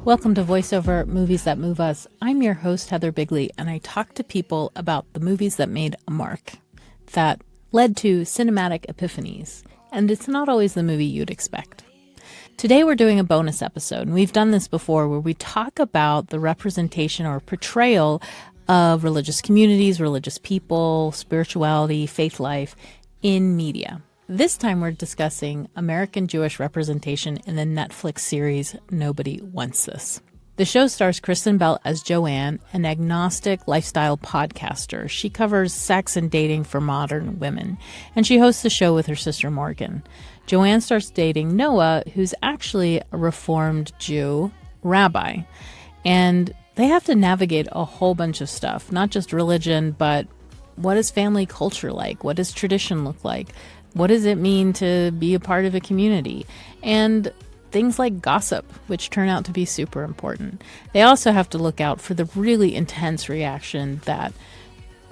Welcome to VoiceOver Movies That Move Us. I'm your host, Heather Bigley, and I talk to people about the movies that made a mark, that led to cinematic epiphanies. And it's not always the movie you'd expect. Today we're doing a bonus episode, and we've done this before, where we talk about the representation or portrayal of religious communities, religious people, spirituality, faith life in media. This time we're discussing American Jewish representation in the Netflix series Nobody Wants This. The show stars Kristen Bell as Joanne, an agnostic lifestyle podcaster. She covers sex and dating for modern women, and she hosts the show with her sister Morgan. Joanne starts dating Noah, who's actually a Reformed Jew rabbi, and they have to navigate a whole bunch of stuff, not just religion, but what is family culture like? What does tradition look like? What does it mean to be a part of a community? And things like gossip, which turn out to be super important. They also have to look out for the really intense reaction that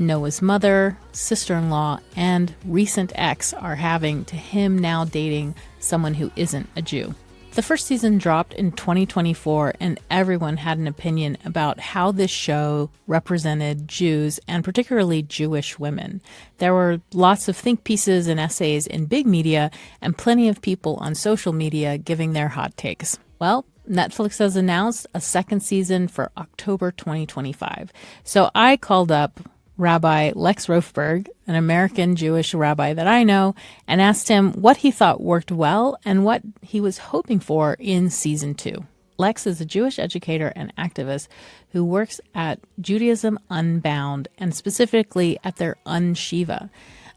Noah's mother, sister-in-law, and recent ex are having to him now dating someone who isn't a Jew. The first season dropped in 2024, and everyone had an opinion about how this show represented Jews, and particularly Jewish women. There were lots of think pieces and essays in big media, and plenty of people on social media giving their hot takes. Well, Netflix has announced a second season for October 2025. So I called up Rabbi Lex Rofeberg, an American Jewish rabbi that I know, and asked him what he thought worked well and what he was hoping for in season 2. Lex is a Jewish educator and activist who works at Judaism Unbound, and specifically at their Unshiva,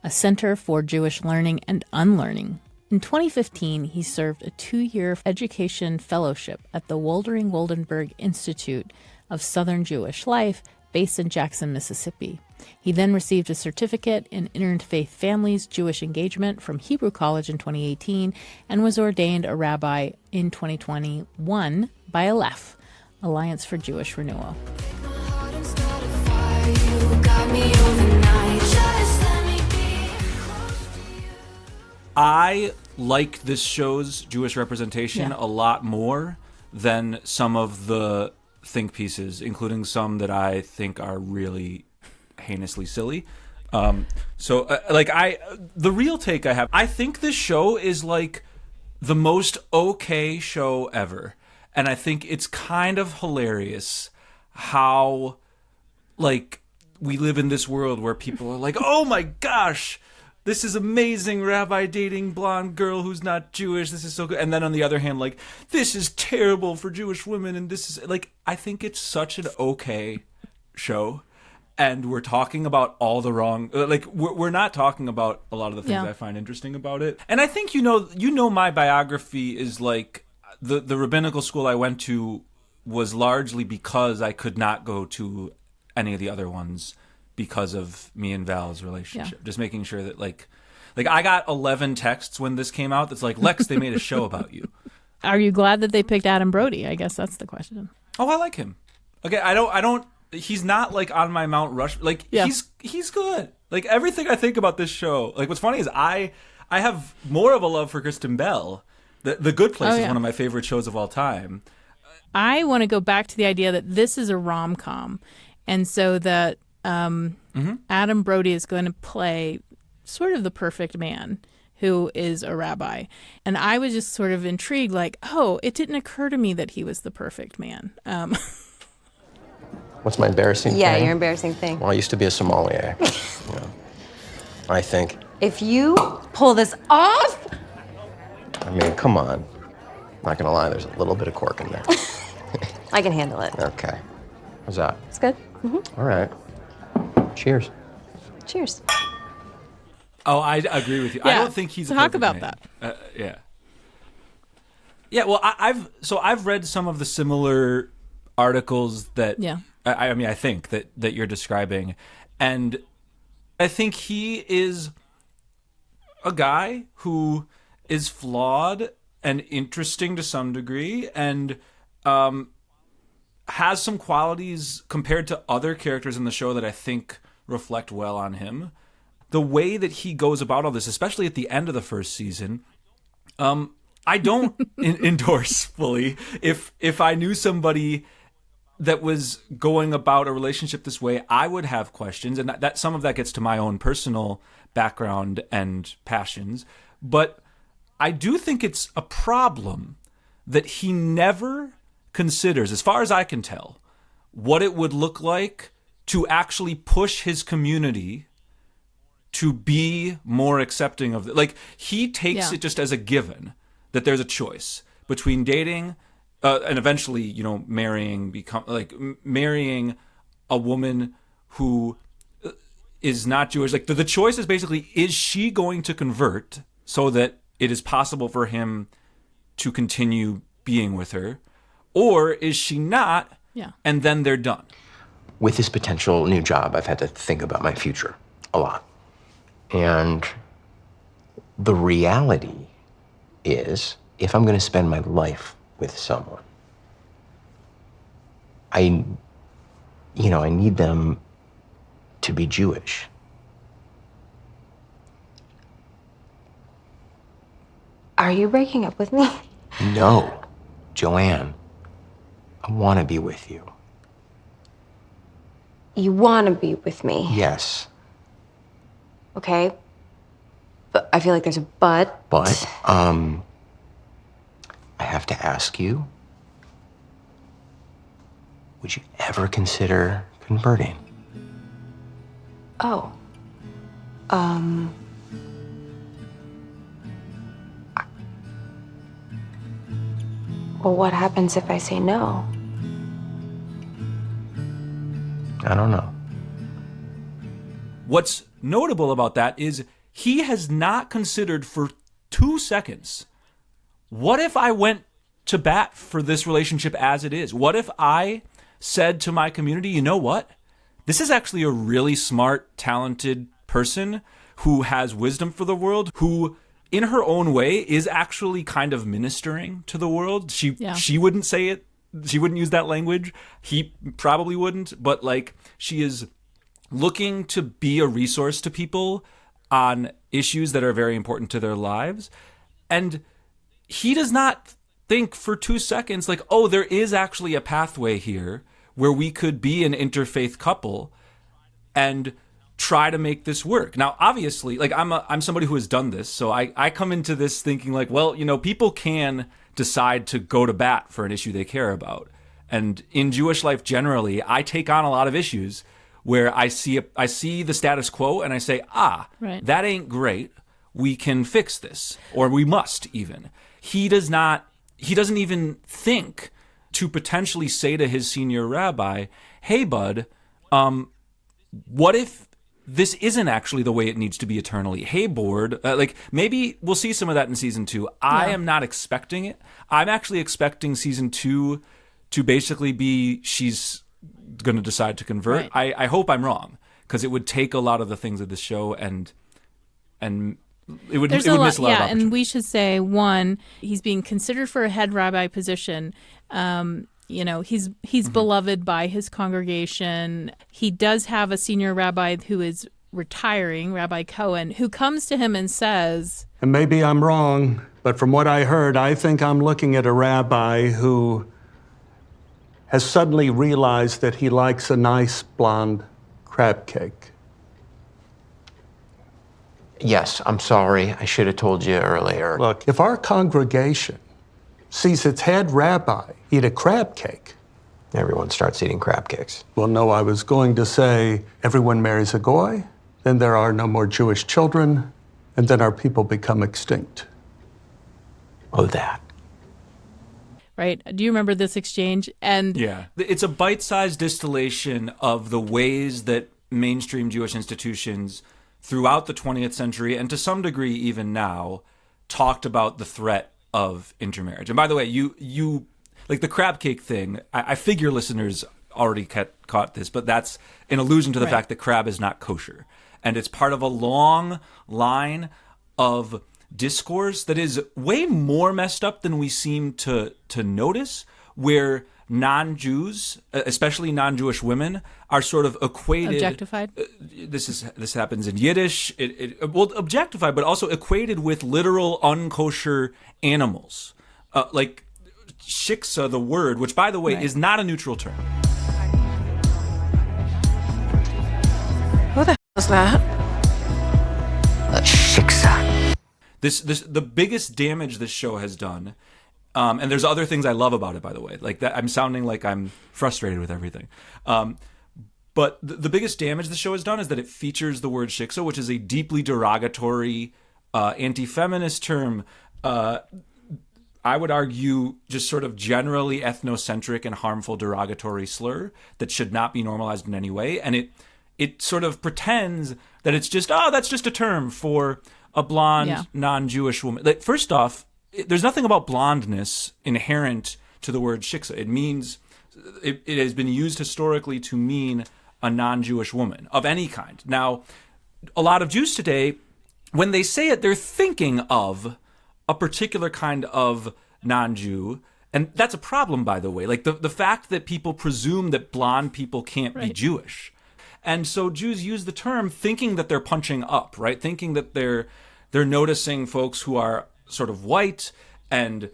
a center for Jewish learning and unlearning. In 2015, he served a 2-year education fellowship at the Woldering Woldenberg Institute of Southern Jewish Life, based in Jackson, Mississippi. He then received a certificate in interfaith families Jewish engagement from Hebrew College in 2018 and was ordained a rabbi in 2021 by Aleph, Alliance for Jewish Renewal. I like this show's Jewish representation a lot more than some of the think pieces, including some that I think are really heinously silly. The real take I have, I think this show is like the most okay show ever. And I think it's kind of hilarious how, like, we live in this world where people are like, oh my gosh, this is amazing, rabbi dating blonde girl who's not Jewish. This is so good. And then on the other hand, like, this is terrible for Jewish women. And this is, like, I think it's such an okay show. And we're talking about all the wrong, like, we're not talking about a lot of the things I find interesting about it. And I think, you know, my biography is like, the rabbinical school I went to was largely because I could not go to any of the other ones because of me and Val's relationship. Just making sure that, like I got 11 texts when this came out that's like, Lex, they made a show about you. Are you glad that they picked Adam Brody? I guess that's the question. Oh, I like him. Okay, I don't he's not like on my Mount Rush. Like, he's good. Like, everything I think about this show, like, what's funny is I have more of a love for Kristen Bell. The Good Place is one of my favorite shows of all time. I want to go back to the idea that this is a rom-com, and so that Adam Brody is going to play sort of the perfect man who is a rabbi. And I was just sort of intrigued, like, oh, it didn't occur to me that he was the perfect man. What's my embarrassing thing? Yeah, your embarrassing thing. Well, I used to be a sommelier. I think. If you pull this off... I mean, come on. Not gonna lie, there's a little bit of cork in there. I can handle it. Okay. How's that? It's good. Mm-hmm. All right. Cheers. Cheers. Oh, I agree with you. Yeah. I don't think he's a Talk perfect about man. that. Yeah, well, I've read some of the similar articles that I think that you're describing, and I think he is a guy who is flawed and interesting to some degree, and has some qualities compared to other characters in the show that I think reflect well on him. The way that he goes about all this, especially at the end of the first season, I don't endorse fully. If I knew somebody that was going about a relationship this way, I would have questions, and that some of that gets to my own personal background and passions. But I do think it's a problem that he never considers, as far as I can tell, what it would look like to actually push his community to be more accepting of it. Like, he takes it just as a given that there's a choice between dating and eventually, marrying a woman who is not Jewish. Like, the choice is basically, is she going to convert so that it is possible for him to continue being with her, or is she not? Yeah. And then they're done. With this potential new job, I've had to think about my future a lot. And the reality is, if I'm going to spend my life with someone, I need them to be Jewish. Are you breaking up with me? No, Joanne, I want to be with you. You want to be with me? Yes, Okay. But I feel like there's a but. but I have to ask you, would you ever consider converting? Oh. Well, what happens if I say no? I don't know. What's notable about that is he has not considered for 2 seconds, what if I went to bat for this relationship as it is? What if I said to my community, you know what? This is actually a really smart, talented person who has wisdom for the world, who in her own way is actually kind of ministering to the world. She wouldn't say it. She wouldn't use that language. He probably wouldn't, but like, she is looking to be a resource to people on issues that are very important to their lives. And he does not think for 2 seconds like, oh, there is actually a pathway here where we could be an interfaith couple and try to make this work. Now, obviously, like, I'm somebody who has done this, so I come into this thinking like, well, people can decide to go to bat for an issue they care about. And in Jewish life generally, I take on a lot of issues where I see the status quo and I say, right, that ain't great. We can fix this, or we must even. He doesn't even think to potentially say to his senior rabbi, hey, bud, what if this isn't actually the way it needs to be eternally? Hey, board, maybe we'll see some of that in season 2. I am not expecting it. I'm actually expecting season 2 to basically be she's going to decide to convert. Right. I hope I'm wrong, because it would take a lot of the things of the show and it would miss a lot of opportunity. And we should say, one, he's being considered for a head rabbi position. He's beloved by his congregation. He does have a senior rabbi who is retiring, Rabbi Cohen, who comes to him and says, and maybe I'm wrong, but from what I heard, I think I'm looking at a rabbi who has suddenly realized that he likes a nice blonde crab cake. Yes, I'm sorry. I should have told you earlier. Look, if our congregation sees its head rabbi eat a crab cake, Everyone starts eating crab cakes. well, no, I was going to say everyone marries a goy, then there are no more Jewish children, and then our people become extinct. Oh, that. right? Do you remember this exchange? And Yeah. It's a bite-sized distillation of the ways that mainstream Jewish institutions throughout the 20th century, and to some degree even now, talked about the threat of intermarriage. And by the way, you like the crab cake thing, I figure listeners already caught this, but that's an allusion to the fact that crab is not kosher. And it's part of a long line of discourse that is way more messed up than we seem to notice, where non-Jews, especially non-Jewish women, are sort of equated. Objectified? This happens in Yiddish. Well, objectified, but also equated with literal unkosher animals. Like shiksa, the word, which by the way is not a neutral term. Who the hell is that? Shiksa. The biggest damage this show has done, and there's other things I love about it, by the way. Like that, I'm sounding like I'm frustrated with everything. But the biggest damage the show has done is that it features the word shiksa, which is a deeply derogatory, anti-feminist term. I would argue just sort of generally ethnocentric and harmful derogatory slur that should not be normalized in any way. And it sort of pretends that it's just, that's just a term for a blonde, non-Jewish woman. Like, first off, there's nothing about blondness inherent to the word shiksa. It means, it has been used historically to mean a non-Jewish woman of any kind. Now, a lot of Jews today, when they say it, they're thinking of a particular kind of non-Jew. And that's a problem, by the way. Like the fact that people presume that blonde people can't be Jewish. And so Jews use the term thinking that they're punching up, right? Thinking that they're noticing folks who are sort of white and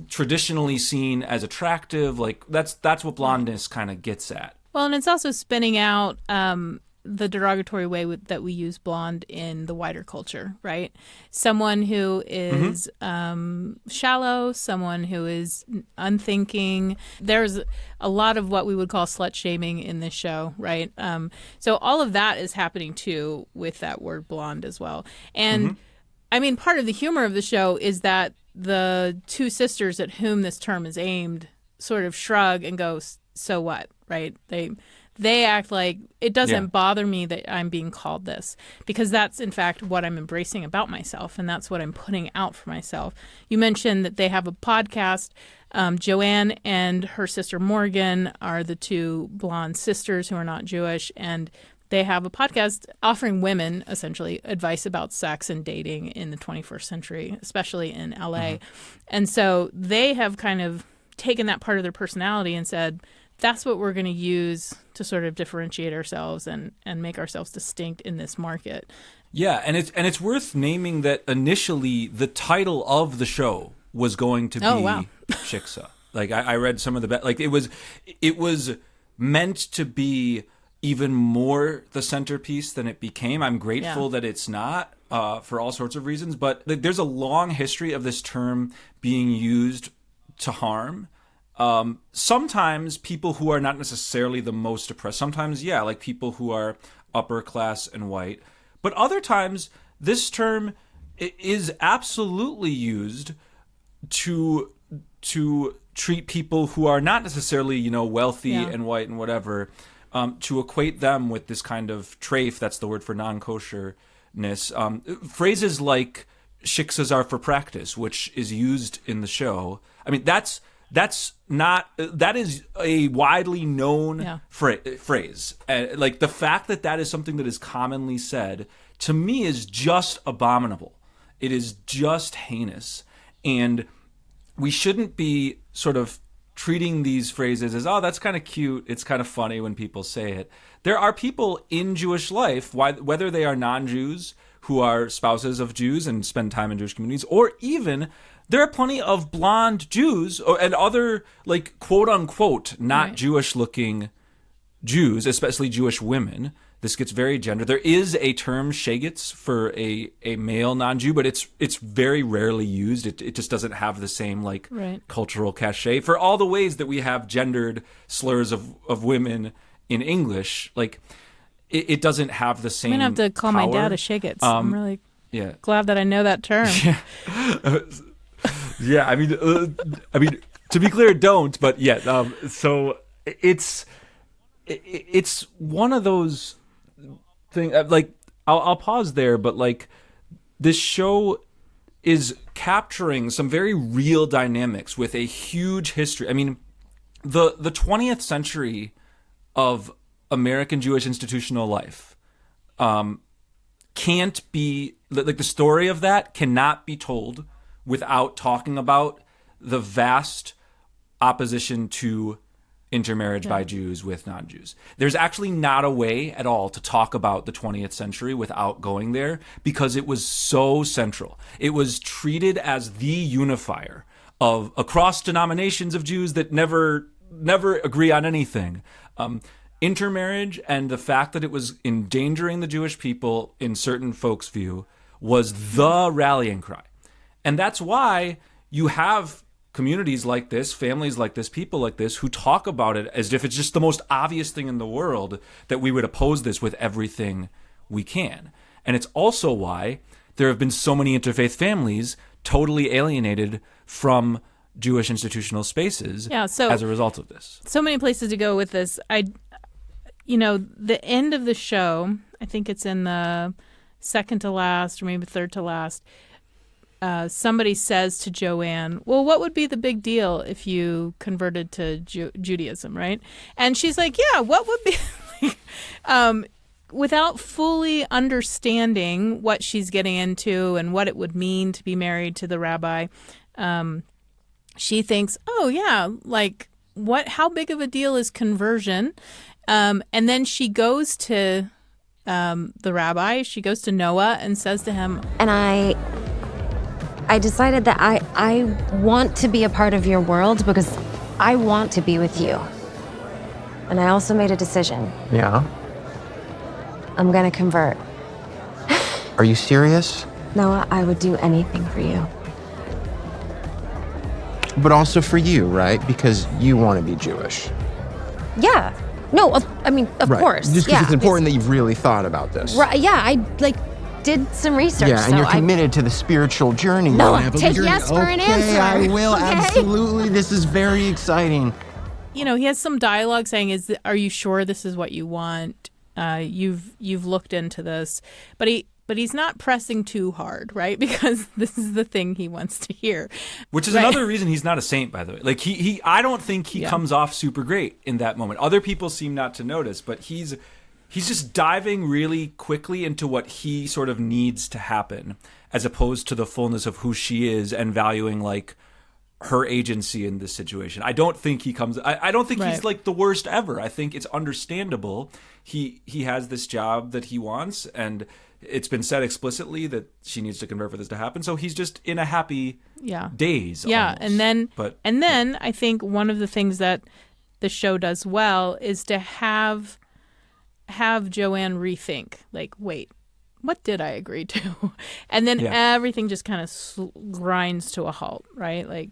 traditionally seen as attractive. Like that's what blondness kind of gets at. Well, and it's also spinning out the derogatory way that we use blonde in the wider culture, right? Someone who is shallow, someone who is unthinking. There's a lot of what we would call slut shaming in this show, right? So all of that is happening too with that word blonde as well. And I mean, part of the humor of the show is that the two sisters at whom this term is aimed sort of shrug and go, so what, right? They act like it doesn't bother me that I'm being called this, because that's in fact what I'm embracing about myself, and that's what I'm putting out for myself. You mentioned that they have a podcast. Joanne and her sister Morgan are the two blonde sisters who are not Jewish, and they have a podcast offering women essentially advice about sex and dating in the 21st century, especially in LA. And so they have kind of taken that part of their personality and said, that's what we're going to use to sort of differentiate ourselves and make ourselves distinct in this market. Yeah, and it's worth naming that initially the title of the show was going to be Shiksa. Like I read some of the like it was meant to be even more the centerpiece than it became. I'm grateful that it's not for all sorts of reasons, but there's a long history of this term being used to harm. Sometimes people who are not necessarily the most oppressed, sometimes, like people who are upper class and white. But other times, this term is absolutely used to treat people who are not necessarily, wealthy and white and whatever, to equate them with this kind of treif, that's the word for non-kosherness. Phrases like shiksas are for practice, which is used in the show. I mean, that is a widely known phrase. Like the fact that is something that is commonly said, to me, is just abominable. It is just heinous. And we shouldn't be sort of treating these phrases as, that's kind of cute, it's kind of funny when people say it. There are people in Jewish life, whether they are non-Jews who are spouses of Jews and spend time in Jewish communities, or even there are plenty of blonde Jews and other, like, quote-unquote, not Jewish-looking Jews, especially Jewish women. This gets very gendered. There is a term, shegitz, for a male non-Jew, but it's very rarely used. It just doesn't have the same, cultural cachet. For all the ways that we have gendered slurs of women in English, it doesn't have the same I'm going to have to call power. my dad a shegitz. I'm really glad that I know that term. Yeah, I mean, to be clear, don't. But so it's one of those things. I'll pause there, but this show is capturing some very real dynamics with a huge history. I mean, the 20th century of American Jewish institutional life can't be the story of that cannot be told without talking about the vast opposition to intermarriage by Jews with non-Jews. There's actually not a way at all to talk about the 20th century without going there, because it was so central. It was treated as the unifier of across denominations of Jews that never agree on anything. Intermarriage and the fact that it was endangering the Jewish people in certain folks' view was the rallying cry. And that's why you have communities like this, families like this, people like this, who talk about it as if it's just the most obvious thing in the world that we would oppose this with everything we can. And it's also why there have been so many interfaith families totally alienated from Jewish institutional spaces as a result of this. So many places to go with this. The end of the show, I think it's in the second to last or maybe third to last, somebody says to Joanne, well, what would be the big deal if you converted to Judaism, right? And she's like, yeah, what would be without fully understanding what she's getting into and what it would mean to be married to the rabbi, she thinks, oh, yeah, like how big of a deal is conversion? And then she goes to the rabbi, she goes to Noah and says to him, And I decided that I want to be a part of your world because I want to be with you. And I also made a decision. Yeah? I'm gonna convert. Are you serious? Noah, I would do anything for you. But also for you, right? Because you want to be Jewish. Yeah. No, of Right. course. Just because it's important that you've really thought about this. Right, yeah, I did some research. Yeah, and so you're committed to the spiritual journey. No, You're take yes for an answer. I will, Okay? absolutely. This is very exciting. he has some dialogue saying, are you sure this is what you want? You've looked into this, but he's not pressing too hard, right? Because this is the thing he wants to hear. Which is another reason he's not a saint, by the way. Like I don't think he comes off super great in that moment. Other people seem not to notice, but he's just diving really quickly into what he sort of needs to happen, as opposed to the fullness of who she is and valuing like her agency in this situation. I don't think he comes. I don't think he's like the worst ever. I think it's understandable. He has this job that he wants, and it's been said explicitly that she needs to convert for this to happen. So he's just in a happy daze. Yeah, almost. and then I think one of the things that the show does well is to have Joanne rethink, like, wait, what did I agree to? And then everything just kind of grinds to a halt, right? Like,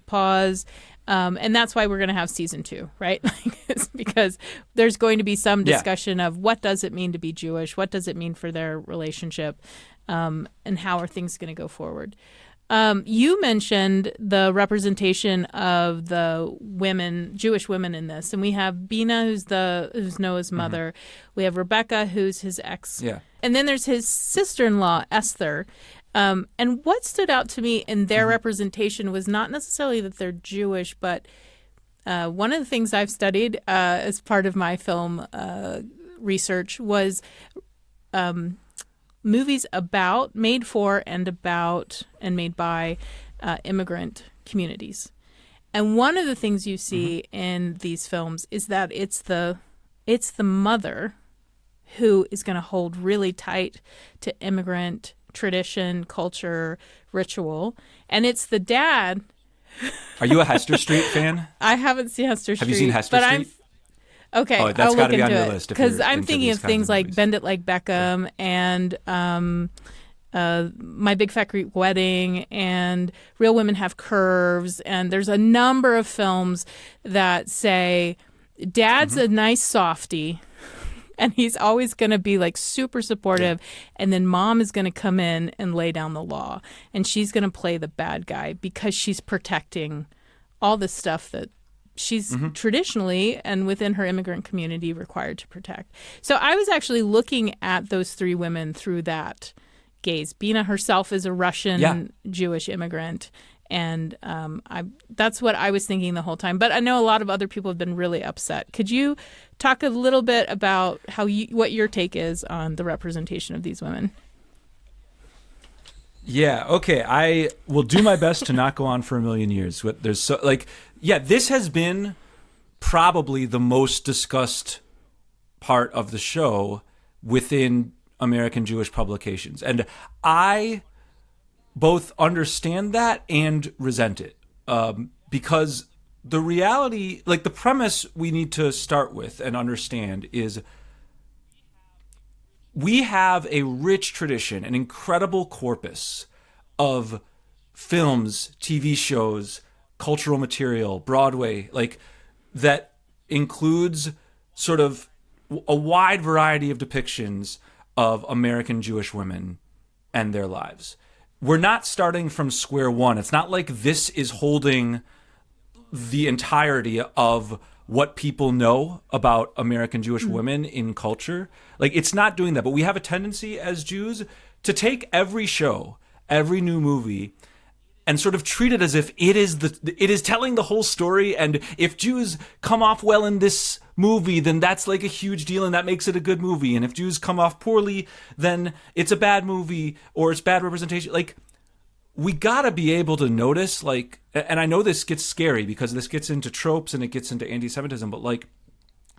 pause. And that's why we're going to have season 2, right? It's because there's going to be some discussion of what does it mean to be Jewish? What does it mean for their relationship? And how are things going to go forward? You mentioned the representation of the women, Jewish women in this. And we have Bina, who's Noah's mother. We have Rebecca, who's his ex. Yeah. And then there's his sister-in-law, Esther. And what stood out to me in their representation was not necessarily that they're Jewish, but one of the things I've studied as part of my film research was movies made for and made by immigrant communities. And one of the things you see in these films is that it's the mother who is going to hold really tight to immigrant tradition, culture, ritual, and it's the dad. Are you a Hester Street fan? I haven't seen Hester Street. Have you seen Hester Street? Okay, that's I'll gotta look be on into your it list if because you're I'm into thinking these of kinds things of like movies. Bend It Like Beckham and My Big Fat Greek Wedding and Real Women Have Curves, and there's a number of films that say dad's a nice softie and he's always going to be like super supportive, and then mom is going to come in and lay down the law, and she's going to play the bad guy because she's protecting all the stuff that she's traditionally and within her immigrant community required to protect. So I was actually looking at those three women through that gaze. Bina herself is a Russian Jewish immigrant, and that's what I was thinking the whole time. But I know a lot of other people have been really upset. Could you talk a little bit about what your take is on the representation of these women? Yeah, okay. I will do my best to not go on for a million years. There's yeah, this has been probably the most discussed part of the show within American Jewish publications. And I both understand that and resent it, because the reality, like the premise we need to start with and understand is we have a rich tradition, an incredible corpus of films, TV shows, cultural material, Broadway, like that includes sort of a wide variety of depictions of American Jewish women and their lives. We're not starting from square one. It's not like this is holding the entirety of what people know about American Jewish women in culture. Like, it's not doing that. But we have a tendency as Jews to take every show, every new movie, and sort of treat it as if it is telling the whole story. And if Jews come off well in this movie, then that's like a huge deal and that makes it a good movie. And if Jews come off poorly, then it's a bad movie or it's bad representation. Like, we gotta be able to notice, like, and I know this gets scary because this gets into tropes and it gets into anti-Semitism, but like,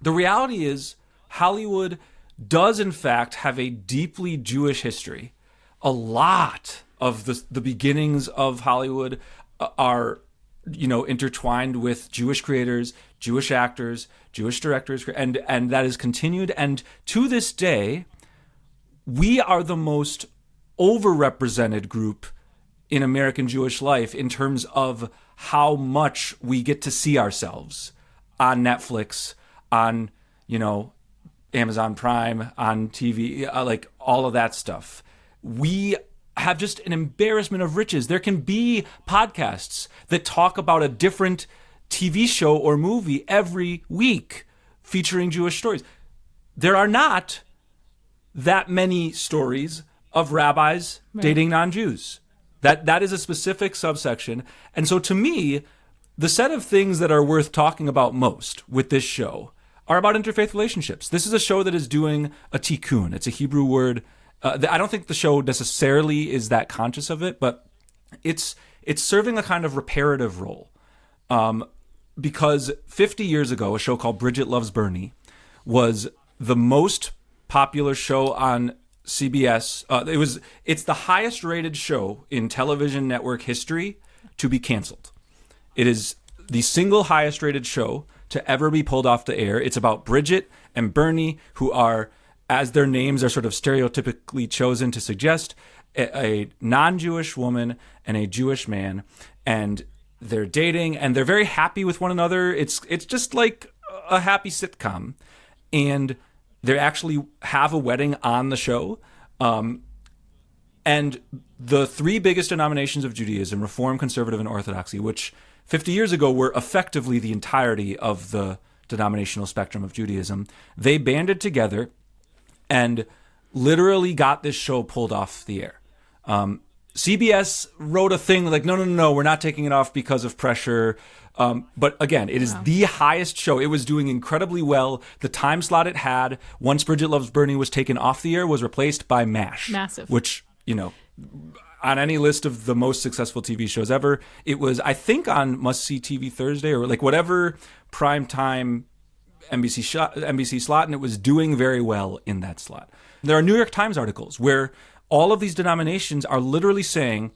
the reality is Hollywood does in fact have a deeply Jewish history. A lot of the beginnings of Hollywood are, you know, intertwined with Jewish creators, Jewish actors, Jewish directors, and that is continued. And to this day, we are the most overrepresented group in American Jewish life in terms of how much we get to see ourselves on Netflix, on, you know, Amazon Prime, on TV, like all of that stuff. We have just an embarrassment of riches. There can be podcasts that talk about a different TV show or movie every week featuring Jewish stories. There are not that many stories of rabbis dating non-Jews. That is a specific subsection. And so to me, the set of things that are worth talking about most with this show are about interfaith relationships. This is a show that is doing a tikkun. It's a Hebrew word. I don't think the show necessarily is that conscious of it, but it's serving a kind of reparative role. Because 50 years ago, a show called Bridget Loves Bernie was the most popular show on CBS. It's the highest rated show in television network history to be canceled. It is the single highest rated show to ever be pulled off the air. It's about Bridget and Bernie, who are, as their names are sort of stereotypically chosen to suggest, a non-Jewish woman and a Jewish man, and they're dating and they're very happy with one another. It's just like a happy sitcom, and they actually have a wedding on the show. And the three biggest denominations of Judaism, Reform, Conservative, and Orthodoxy, which 50 years ago were effectively the entirety of the denominational spectrum of Judaism, they banded together and literally got this show pulled off the air. CBS wrote a thing like, no, we're not taking it off because of pressure. But again, it is the highest show. It was doing incredibly well. The time slot it had, once Bridget Loves Bernie was taken off the air, was replaced by MASH. Massive. Which, you know, on any list of the most successful TV shows ever, it was, I think, on Must See TV Thursday or like whatever primetime NBC slot, and it was doing very well in that slot. There are New York Times articles where all of these denominations are literally saying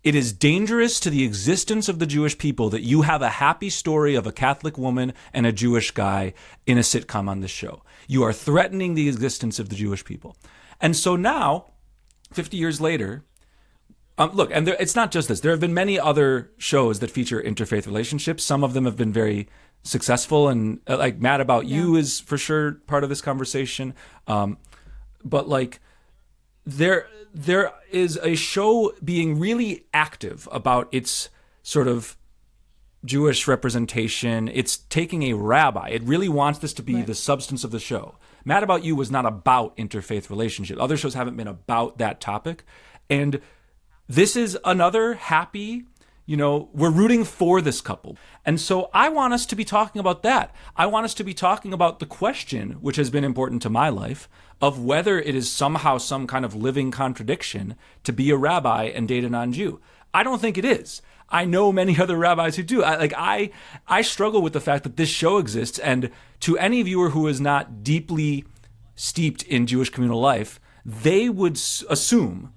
it is dangerous to the existence of the Jewish people that you have a happy story of a Catholic woman and a Jewish guy in a sitcom on this show. You are threatening the existence of the Jewish people. And so now, 50 years later, look, and it's not just this. There have been many other shows that feature interfaith relationships. Some of them have been very successful, and like Mad About You is for sure part of this conversation. But like, there is a show being really active about its sort of Jewish representation. It's taking a rabbi. It really wants this to be the substance of the show. Mad About You was not about interfaith relationship. Other shows haven't been about that topic. And this is another happy, you know, we're rooting for this couple. And so I want us to be talking about that. I want us to be talking about the question, which has been important to my life, of whether it is somehow some kind of living contradiction to be a rabbi and date a non-Jew. I don't think it is. I know many other rabbis who do. I struggle with the fact that this show exists, and to any viewer who is not deeply steeped in Jewish communal life, they would assume,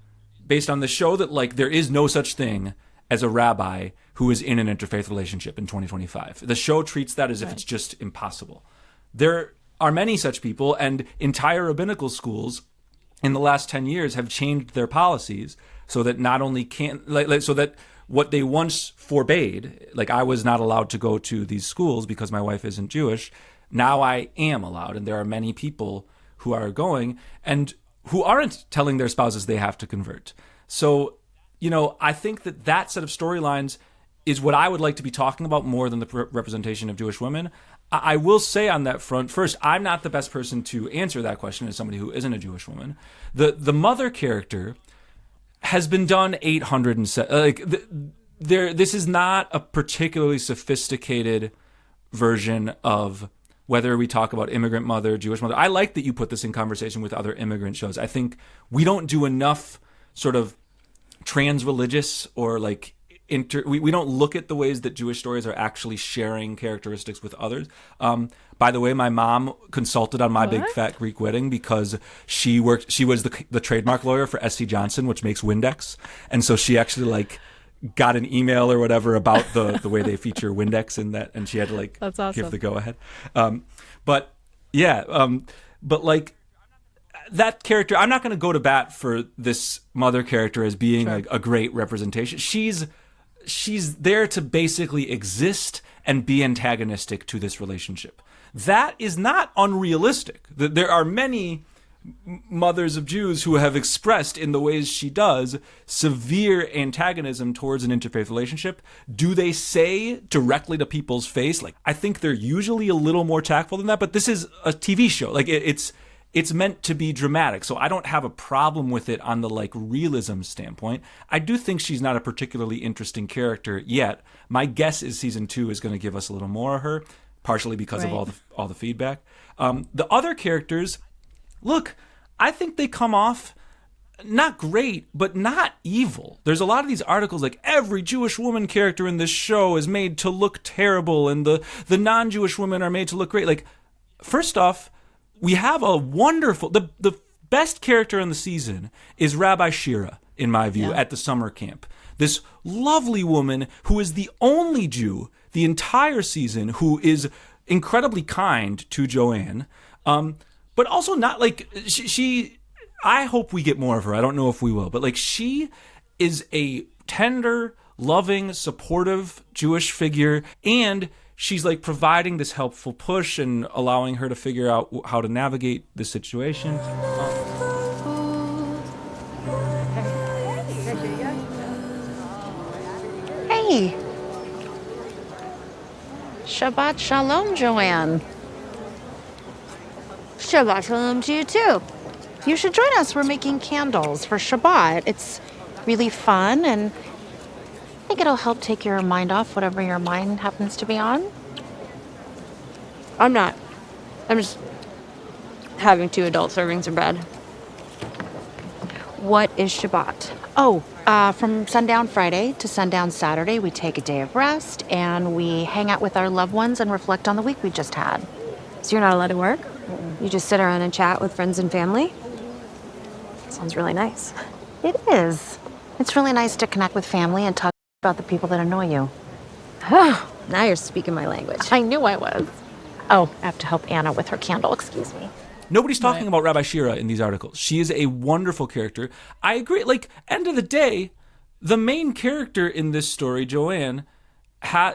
based on the show, that like there is no such thing as a rabbi who is in an interfaith relationship in 2025. The show treats that as if it's just impossible. There are many such people, and entire rabbinical schools in the last 10 years have changed their policies so that not only so that what they once forbade, like I was not allowed to go to these schools because my wife isn't Jewish, now I am allowed. And there are many people who are going and who aren't telling their spouses they have to convert. So, I think that set of storylines is what I would like to be talking about more than the representation of Jewish women. I will say on that front, first, I'm not the best person to answer that question as somebody who isn't a Jewish woman. The mother character has been done 807. This is not a particularly sophisticated version of whether we talk about immigrant mother, Jewish mother. I like that you put this in conversation with other immigrant shows. I think we don't do enough sort of trans-religious or like we don't look at the ways that Jewish stories are actually sharing characteristics with others. By the way, my mom consulted on My Big Fat Greek Wedding because she was the trademark lawyer for SC Johnson, which makes Windex. And so she actually like got an email or whatever about the way they feature Windex in that, and she had to like That's awesome. give the go ahead. But like that character, I'm not going to go to bat for this mother character as being like a great representation. She's there to basically exist and be antagonistic to this relationship. That is not unrealistic. There are many mothers of Jews who have expressed in the ways she does severe antagonism towards an interfaith relationship. Do they say directly to people's face? Like, I think they're usually a little more tactful than that, but this is a TV show. Like it's meant to be dramatic. So I don't have a problem with it on the like realism standpoint. I do think she's not a particularly interesting character yet. My guess is season 2 is going to give us a little more of her, partially because of all the feedback. The other characters, look, I think they come off not great, but not evil. There's a lot of these articles like every Jewish woman character in this show is made to look terrible and the non-Jewish women are made to look great. Like, first off, we have a wonderful, the best character in the season is Rabbi Shira, in my view, at the summer camp. This lovely woman who is the only Jew the entire season who is incredibly kind to Joanne, but also not like she I hope we get more of her. I don't know if we will, but like she is a tender, loving, supportive Jewish figure, and she's like providing this helpful push and allowing her to figure out how to navigate the situation. Hey. Shabbat Shalom, Joanne. Shabbat shalom to you too. You should join us. We're making candles for Shabbat. It's really fun, and I think it'll help take your mind off whatever your mind happens to be on. I'm not. I'm just having 2 adult servings of bread. What is Shabbat? Oh, from sundown Friday to sundown Saturday, we take a day of rest and we hang out with our loved ones and reflect on the week we just had. So you're not allowed to work? You just sit around and chat with friends and family? Sounds really nice. It is. It's really nice to connect with family and talk about the people that annoy you. Now you're speaking my language. I knew I was. Oh, I have to help Anna with her candle. Excuse me. Nobody's talking about Rabbi Shira in these articles. She is a wonderful character. I agree. Like, end of the day, the main character in this story, Joanne,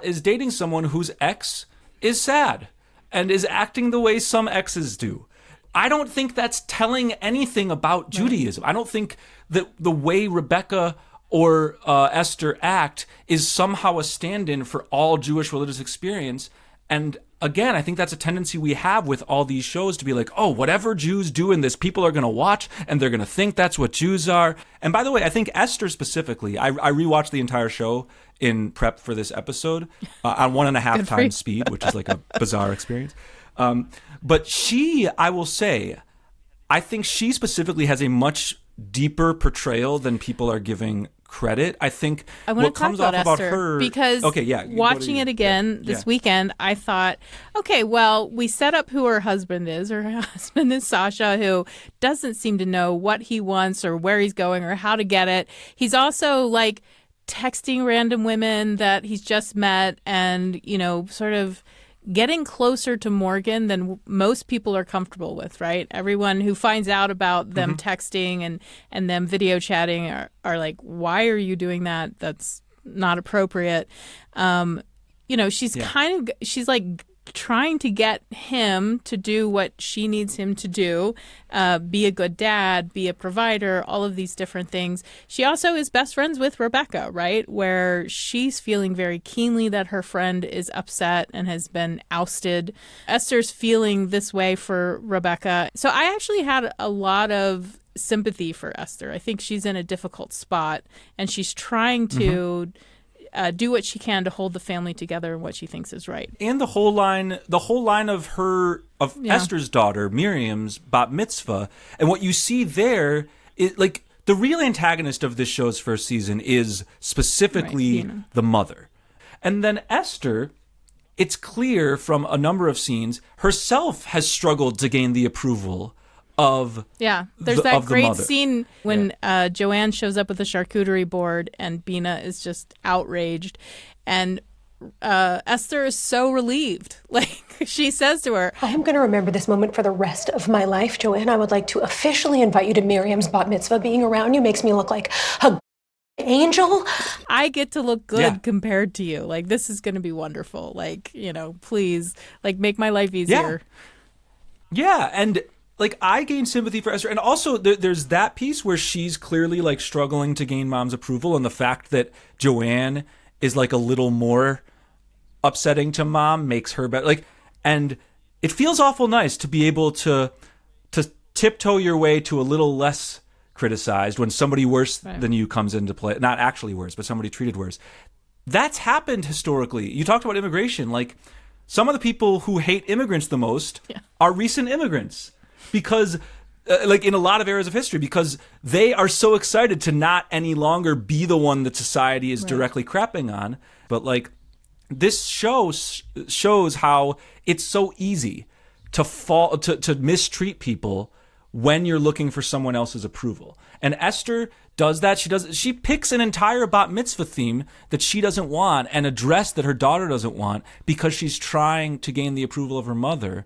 is dating someone whose ex is sad and is acting the way some exes do. I don't think that's telling anything about Judaism. I don't think that the way Rebecca or Esther act is somehow a stand-in for all Jewish religious experience. And again, I think that's a tendency we have with all these shows to be like, oh, whatever Jews do in this, people are going to watch and they're going to think that's what Jews are. And by the way, I think Esther specifically, I rewatched the entire show in prep for this episode on 1.5 times speed, which is like a bizarre experience. But she, I will say, I think she specifically has a much deeper portrayal than people are giving credit. I think I want what to talk comes off about about Esther her because okay, yeah, watching it again this weekend, I thought, okay, well, we set up who her husband is. Her husband is Sasha, who doesn't seem to know what he wants or where he's going or how to get it. He's also like texting random women that he's just met and, you know, sort of getting closer to Morgan than most people are comfortable with, right? Everyone who finds out about them texting and them video chatting are like, why are you doing that? That's not appropriate. You know, she's she's like trying to get him to do what she needs him to do, be a good dad, be a provider, all of these different things. She also is best friends with Rebecca, right? Where she's feeling very keenly that her friend is upset and has been ousted. Esther's feeling this way for Rebecca. So I actually had a lot of sympathy for Esther. I think she's in a difficult spot and she's trying to do what she can to hold the family together and what she thinks is right. And the whole line of Esther's daughter, Miriam's bat mitzvah, and what you see there is like the real antagonist of this show's first season is specifically the mother. And then Esther, it's clear from a number of scenes, herself has struggled to gain the approval of there's that great mother. Scene when Joanne shows up with the charcuterie board and Bina is just outraged and Esther is so relieved. Like she says to her, I am going to remember this moment for the rest of my life, Joanne. I would like to officially invite you to Miriam's bat mitzvah. Being around you makes me look like a angel. I get to look good compared to you. Like this is going to be wonderful. Like, you know, please, like make my life easier. Yeah, and like I gain sympathy for Esther, and also there's that piece where she's clearly like struggling to gain mom's approval, and the fact that Joanne is like a little more upsetting to mom makes her better. Like, and it feels awful nice to be able to tiptoe your way to a little less criticized when somebody worse than you comes into play. Not actually worse, but somebody treated worse. That's happened historically. You talked about immigration, like some of the people who hate immigrants the most are recent immigrants. Because, like in a lot of eras of history, because they are so excited to not any longer be the one that society is directly crapping on. But like this show shows how it's so easy to fall to mistreat people when you're looking for someone else's approval. And Esther does that. She picks an entire bat mitzvah theme that she doesn't want and a dress that her daughter doesn't want because she's trying to gain the approval of her mother.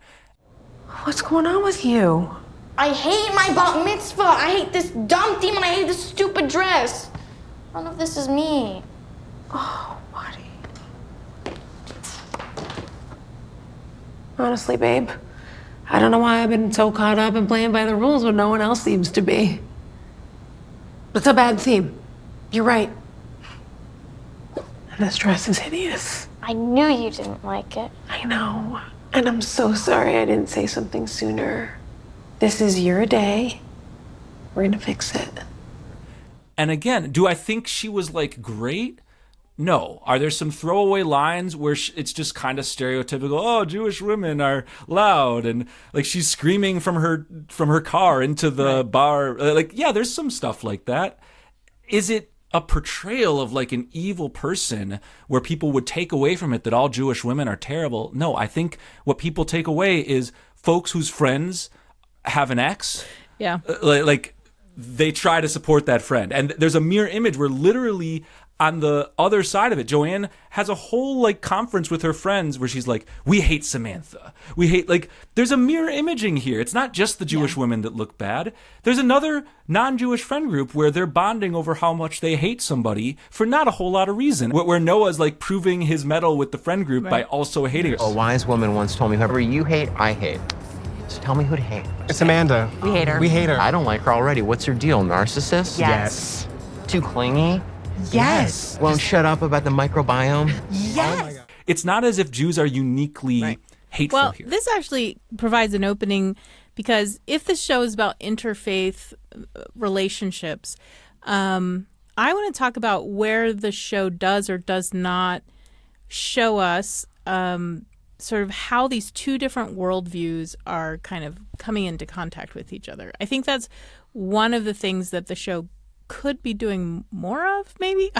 What's going on with you? I hate my bat mitzvah. I hate this dumb theme and I hate this stupid dress. None of this is me. Oh, buddy. Honestly, babe, I don't know why I've been so caught up in playing by the rules when no one else seems to be. It's a bad theme. You're right. And this dress is hideous. I knew you didn't like it. I know. And I'm so sorry I didn't say something sooner. This is your day. We're gonna fix it. And again, do I think she was like great? No. Are there some throwaway lines where it's just kind of stereotypical? Oh, Jewish women are loud, and like she's screaming from her car into the bar. Like, yeah, there's some stuff like that. Is it a portrayal of like an evil person where people would take away from it that all Jewish women are terrible? No, I think what people take away is folks whose friends have an ex. Yeah. Like they try to support that friend. And there's a mirror image where literally on the other side of it, Joanne has a whole like conference with her friends where she's like, we hate Samantha. We hate, like, there's a mirror imaging here. It's not just the Jewish women that look bad. There's another non-Jewish friend group where they're bonding over how much they hate somebody for not a whole lot of reason. Where Noah's like proving his mettle with the friend group by also hating her. A wise woman once told me, whoever you hate, I hate. So tell me who to hate. It's Amanda. We hate her. We hate her. I don't like her already. What's her deal? Narcissist? Yes. Too clingy? Yes. Won't shut up about the microbiome? Yes. It's not as if Jews are uniquely hateful Well, here. this actually provides an opening because if this show is about interfaith relationships, I want to talk about where the show does or does not show us sort of how these two different worldviews are kind of coming into contact with each other. I think that's one of the things that the show could be doing more of, maybe.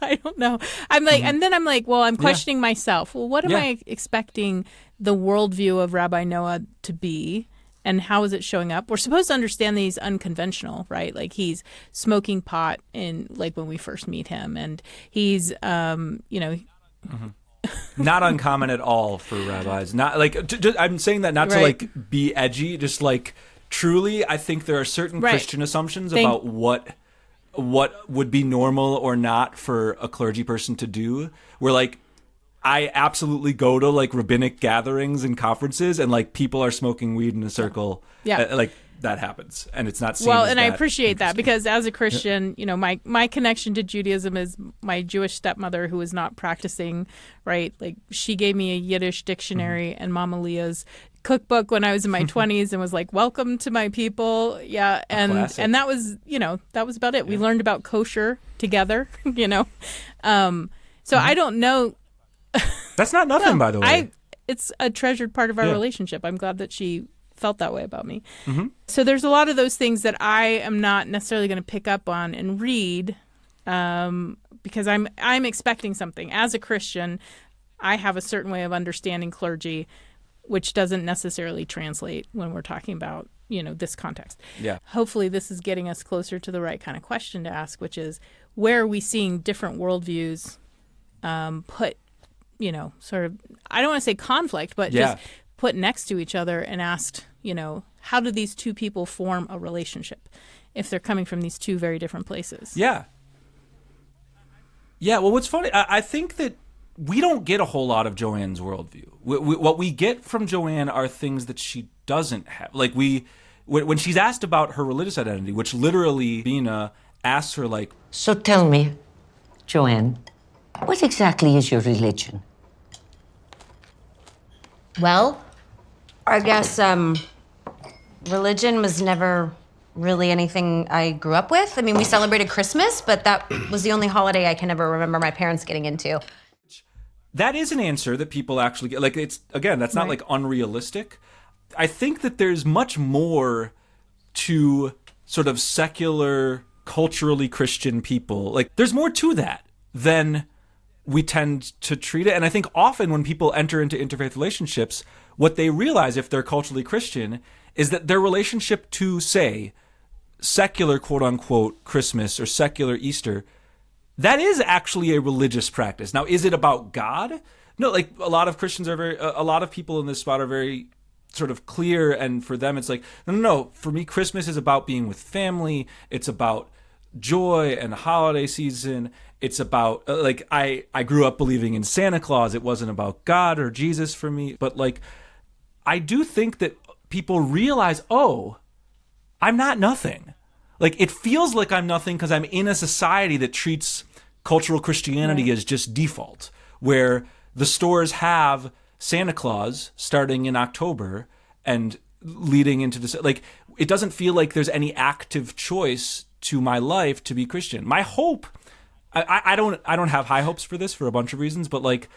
I don't know. I'm like, and then I'm like, well, I'm questioning myself. Well, what am I expecting the worldview of Rabbi Noah to be? And how is it showing up? We're supposed to understand that he's unconventional, right? Like he's smoking pot in, like when we first meet him, and he's, you know, not uncommon at all for rabbis. Not like I'm saying that not to like be edgy, just like truly, I think there are certain Christian assumptions about what would be normal or not for a clergy person to do. Where like I absolutely go to like rabbinic gatherings and conferences, and like people are smoking weed in a circle. Yeah, like that happens, and it's not seen well. As and I appreciate that, because as a Christian, you know, my connection to Judaism is my Jewish stepmother, who is not practicing. Right, like she gave me a Yiddish dictionary and Mama Leah's cookbook when I was in my 20s, and was like, "Welcome to my people." Yeah, and that was, you know, that was about it. We learned about kosher together. You know, so I don't know. That's not nothing, by the way. It's a treasured part of our relationship. I'm glad that she felt that way about me. So there's a lot of those things that I am not necessarily going to pick up on and read, because I'm expecting something. As a Christian, I have a certain way of understanding clergy, which doesn't necessarily translate when we're talking about, you know, this context. Yeah. Hopefully this is getting us closer to the right kind of question to ask, which is, where are we seeing different worldviews put, you know, sort of, I don't want to say conflict, but just put next to each other and asked, you know, how do these two people form a relationship if they're coming from these two very different places? Yeah. Yeah, well, what's funny, I think that we don't get a whole lot of Joanne's worldview. What we get from Joanne are things that she doesn't have. Like when she's asked about her religious identity, which literally Bina asks her, like, so tell me, Joanne, what exactly is your religion? Well, I guess religion was never really anything I grew up with. I mean, we celebrated Christmas, but that was the only holiday I can ever remember my parents getting into. That is an answer that people actually get. Like, it's, again, that's not like unrealistic. I think that there's much more to sort of secular, culturally Christian people. Like, there's more to that than we tend to treat it. And I think often when people enter into interfaith relationships, what they realize, if they're culturally Christian, is that their relationship to, say, secular quote-unquote Christmas or secular Easter, that is actually a religious practice. Now, is it about God? No, like a lot of Christians are a lot of people in this spot are very sort of clear, and for them it's like, no, for me Christmas is about being with family, it's about joy and the holiday season, it's about, like, I grew up believing in Santa Claus, it wasn't about God or Jesus for me, but like, I do think that people realize, oh, I'm not nothing. Like, it feels like I'm nothing because I'm in a society that treats cultural Christianity as just default, where the stores have Santa Claus starting in October and leading into this. Like, it doesn't feel like there's any active choice to my life to be Christian. My hope, I don't have high hopes for this for a bunch of reasons, but like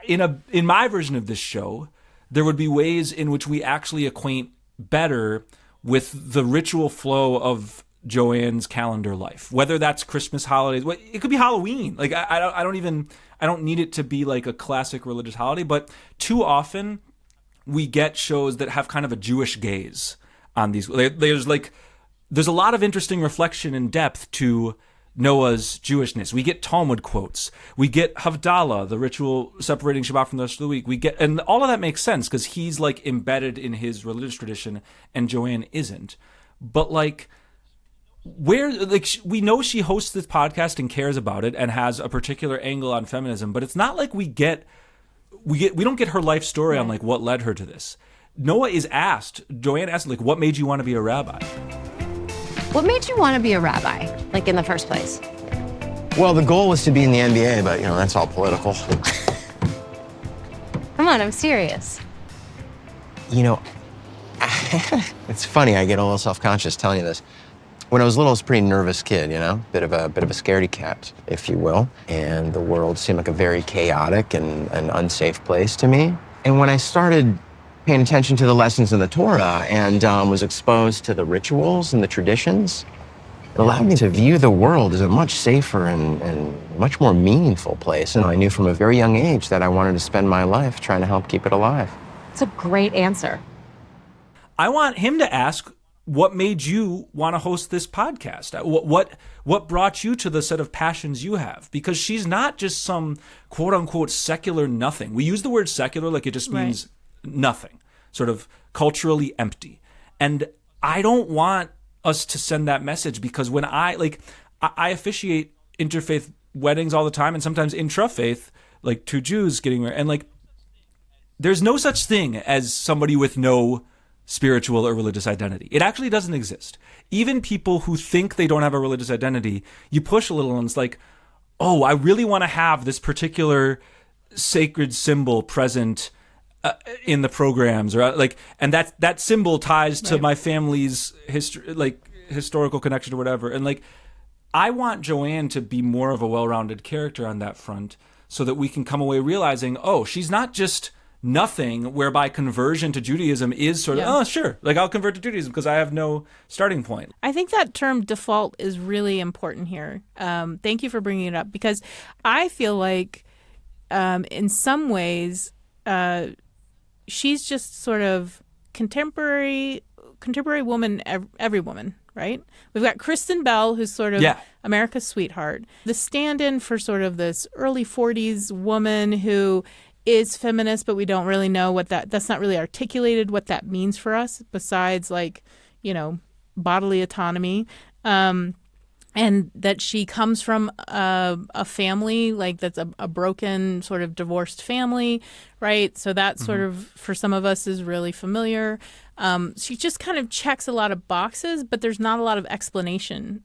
in my version of this show, there would be ways in which we actually acquaint better with the ritual flow of Joanne's calendar life, whether that's Christmas, holidays, it could be Halloween. Like, I don't need it to be like a classic religious holiday, but too often we get shows that have kind of a Jewish gaze on these. There's a lot of interesting reflection and depth to Noah's Jewishness. We get Talmud quotes. We get Havdalah, the ritual separating Shabbat from the rest of the week. And all of that makes sense because he's like embedded in his religious tradition and Joanne isn't. But like, we know she hosts this podcast and cares about it and has a particular angle on feminism, but it's not like we don't get her life story on like what led her to this. Joanne asked, like, what made you want to be a rabbi? What made you want to be a rabbi, like, in the first place? Well, the goal was to be in the NBA, but, that's all political. Come on, I'm serious. It's funny, I get a little self-conscious telling you this. When I was little, I was a pretty nervous kid, bit of a scaredy cat, if you will. And the world seemed like a very chaotic and an unsafe place to me. And when I started paying attention to the lessons in the Torah and was exposed to the rituals and the traditions, It allowed me to view the world as a much safer and much more meaningful place. And I knew from a very young age that I wanted to spend my life trying to help keep it alive. It's a great answer. I want him to ask what made you want to host this podcast. What brought you to the set of passions you have? Because she's not just some quote unquote secular nothing. We use the word secular like it just means nothing, sort of culturally empty. And I don't want us to send that message, because when I officiate interfaith weddings all the time, and sometimes intra-faith, like two Jews getting married, and like there's no such thing as somebody with no spiritual or religious identity. It actually doesn't exist. Even people who think they don't have a religious identity, you push a little and it's like, oh, I really want to have this particular sacred symbol present in the programs, or like, and that symbol ties to my family's history, like historical connection or whatever. And like, I want Joanne to be more of a well-rounded character on that front, so that we can come away realizing, oh, she's not just nothing, whereby conversion to Judaism is sort of, oh, sure, like I'll convert to Judaism because I have no starting point. I think that term default is really important here. Thank you for bringing it up, because I feel like in some ways she's just sort of contemporary woman, every woman, right? We've got Kristen Bell, who's sort of America's sweetheart, the stand-in for sort of this early 40s woman who is feminist, but we don't really know what that's not really articulated what that means for us, besides like, you know, bodily autonomy. And that she comes from a family like that's a broken sort of divorced family, right? So that sort of, for some of us, is really familiar. She just kind of checks a lot of boxes, but there's not a lot of explanation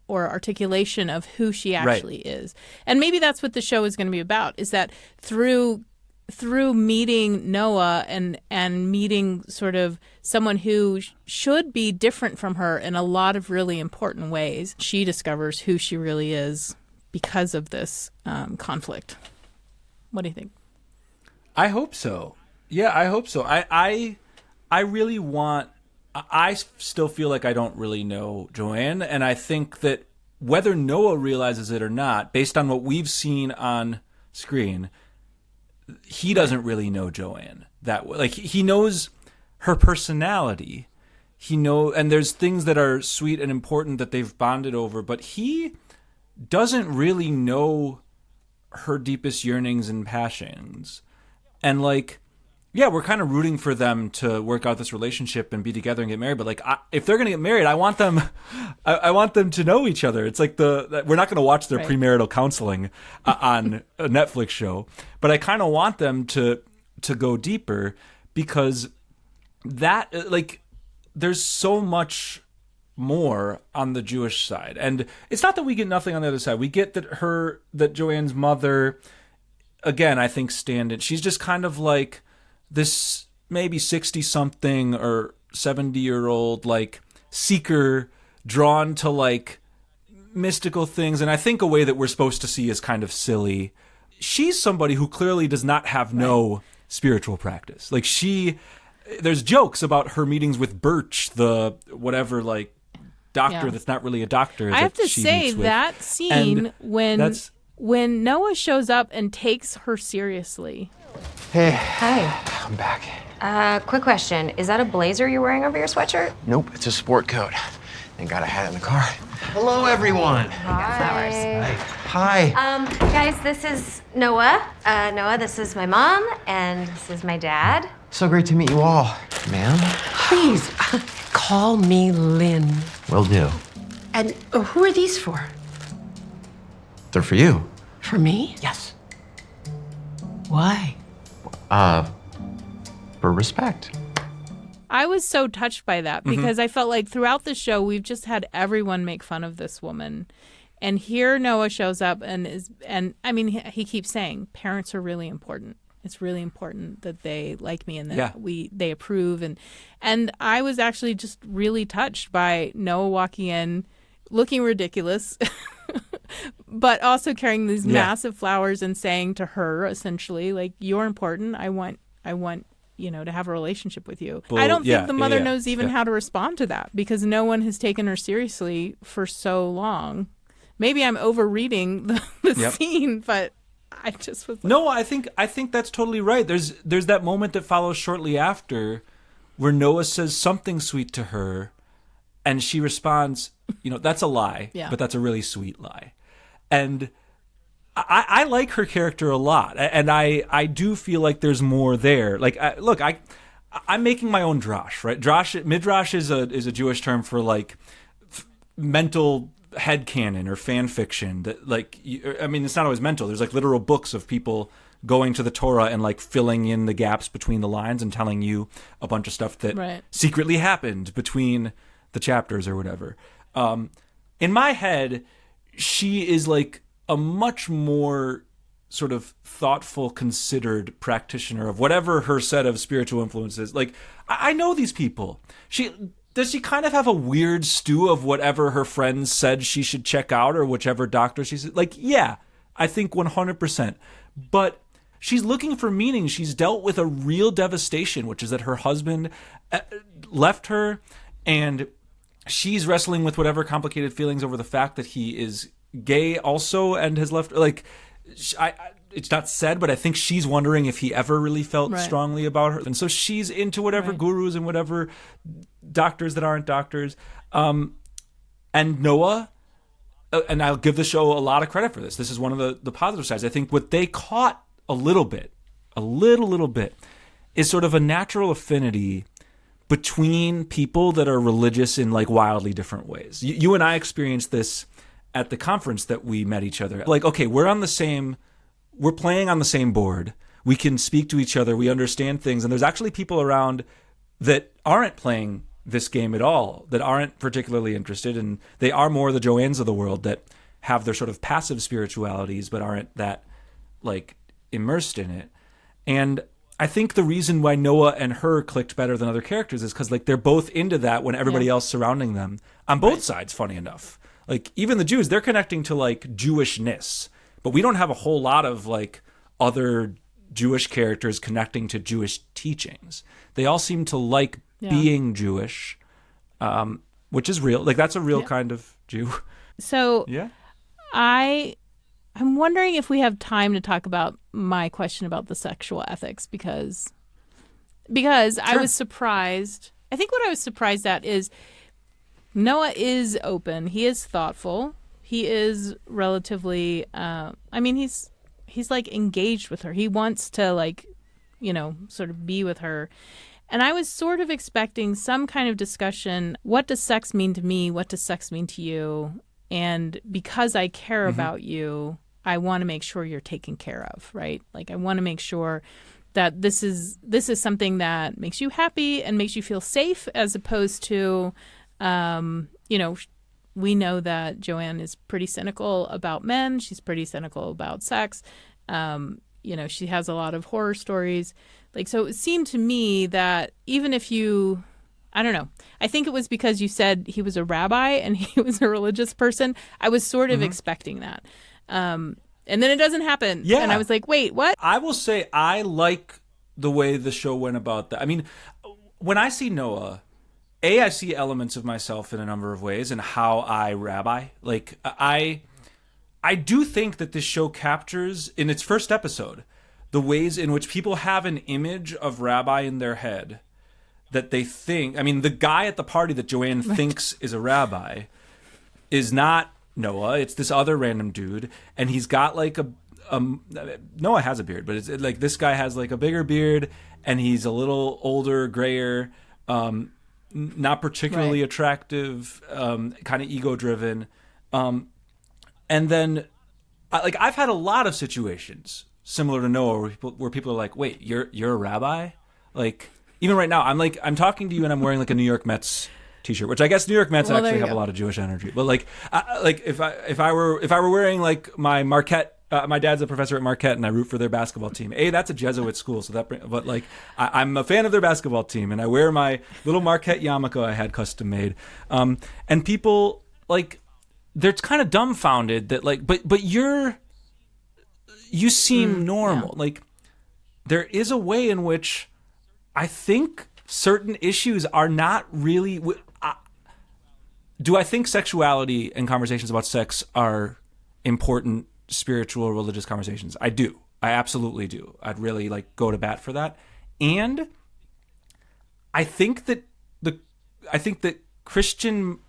or articulation of who she actually is. And maybe that's what the show is going to be about, is that through meeting Noah and meeting sort of someone who should be different from her in a lot of really important ways, she discovers who she really is because of this conflict. What do you think? I hope so. Yeah, I hope so. I really want... I still feel like I don't really know Joanne, and I think that whether Noah realizes it or not, based on what we've seen on screen, he doesn't really know Joanne that way. Like, he knows her personality. And there's things that are sweet and important that they've bonded over, but he doesn't really know her deepest yearnings and passions. And like, yeah, we're kind of rooting for them to work out this relationship and be together and get married. But like, if they're going to get married, I want them to know each other. It's like we're not going to watch their premarital counseling on a Netflix show, but I kind of want them to go deeper, because that, like, there's so much more on the Jewish side. And it's not that we get nothing on the other side. We get that Joanne's mother, again, I think she's just kind of like this maybe 60-something or 70-year-old like seeker drawn to like mystical things, and I think a way that we're supposed to see is kind of silly. She's somebody who clearly does not have no spiritual practice. Like, there's jokes about her meetings with Birch, the whatever, like, doctor that's not really a doctor. I have to say that scene when Noah shows up and takes her seriously. Hey. Hi. I'm back. Quick question. Is that a blazer you're wearing over your sweatshirt? Nope, it's a sport coat. Thank God I had it in the car. Hello, everyone. Hi. Hi. Guys, this is Noah. Noah, this is my mom, and this is my dad. So great to meet you all, ma'am. Please, call me Lynn. Will do. And who are these for? They're for you. For me? Yes. Why? For respect. I was so touched by that, because I felt like throughout the show we've just had everyone make fun of this woman, and here Noah shows up and I mean, he keeps saying parents are really important. It's really important that they like me and that they approve, and I was actually just really touched by Noah walking in looking ridiculous but also carrying these massive flowers and saying to her essentially, like, you're important. I want to have a relationship with you. Well, I don't yeah, think the mother yeah, knows even yeah. how to respond to that because no one has taken her seriously for so long. Maybe I'm overreading the Yep. scene, but I just was like, No, I think that's totally right. There's that moment that follows shortly after where Noah says something sweet to her and she responds, that's a lie, Yeah. but that's a really sweet lie. And I like her character a lot, and I do feel like there's more there. Like, I'm making my own drosh, right? Midrash is a Jewish term for like mental headcanon or fan fiction. That it's not always mental. There's like literal books of people going to the Torah and like filling in the gaps between the lines and telling you a bunch of stuff that Right. secretly happened between the chapters or whatever. In my head, she is like a much more sort of thoughtful, considered practitioner of whatever her set of spiritual influences. Like, I know these people. Does she kind of have a weird stew of whatever her friends said she should check out or whichever doctor she said? Like, yeah, I think 100%. But she's looking for meaning. She's dealt with a real devastation, which is that her husband left her, and she's wrestling with whatever complicated feelings over the fact that he is gay also and has left. Like, it's not said, but I think she's wondering if he ever really felt Right. strongly about her. And so she's into whatever Right. gurus and whatever doctors that aren't doctors. And Noah, and I'll give the show a lot of credit for this. This is one of the positive sides. I think what they caught a little bit, is sort of a natural affinity between people that are religious in like wildly different ways. You and I experienced this at the conference that we met each other. Like, okay, we're playing on the same board. We can speak to each other. We understand things. And there's actually people around that aren't playing this game at all, that aren't particularly interested. And they are more the Joannes of the world that have their sort of passive spiritualities, but aren't that like immersed in it. And I think the reason why Noah and her clicked better than other characters is because like they're both into that when everybody else surrounding them on both sides, funny enough. Like even the Jews, they're connecting to like Jewishness, but we don't have a whole lot of like other Jewish characters connecting to Jewish teachings. They all seem to like being Jewish, which is real. Like that's a real kind of Jew. So Yeah. I'm wondering if we have time to talk about my question about the sexual ethics because I was surprised. I think what I was surprised at is Noah is open. He is thoughtful. He is relatively he's like engaged with her. He wants to like, sort of be with her. And I was sort of expecting some kind of discussion. What does sex mean to me? What does sex mean to you? And because I care about you, I want to make sure you're taken care of, right? Like I want to make sure that this is something that makes you happy and makes you feel safe, as opposed to, we know that Joanne is pretty cynical about men. She's pretty cynical about sex. She has a lot of horror stories. Like, so it seemed to me that even if I don't know. I think it was because you said he was a rabbi and he was a religious person. I was sort of expecting that. And then it doesn't happen. Yeah. And I was like, wait, what? I will say I like the way the show went about that. I mean, when I see Noah, I see elements of myself in a number of ways and how I rabbi. Like, I do think that this show captures, in its first episode, the ways in which people have an image of rabbi in their head that they think, the guy at the party that Joanne thinks is a rabbi is not Noah. It's this other random dude. And he's got like Noah has a beard, but it's like this guy has like a bigger beard and he's a little older, grayer, not particularly attractive, kind of ego driven. And then I've had a lot of situations similar to Noah where people are like, wait, you're a rabbi? Like, even right now, I'm talking to you and I'm wearing like a New York Mets t-shirt, which I guess New York Mets actually have a lot of Jewish energy. But if I were wearing like my Marquette, my dad's a professor at Marquette and I root for their basketball team. That's a Jesuit school, so I'm a fan of their basketball team and I wear my little Marquette yarmulke I had custom made. And people like they're kind of dumbfounded that like, but you seem normal. Yeah. Like there is a way in which I think certain issues are not really. Do I think sexuality and conversations about sex are important spiritual, religious conversations? I do. I absolutely do. I'd really go to bat for that. And I think that Christian,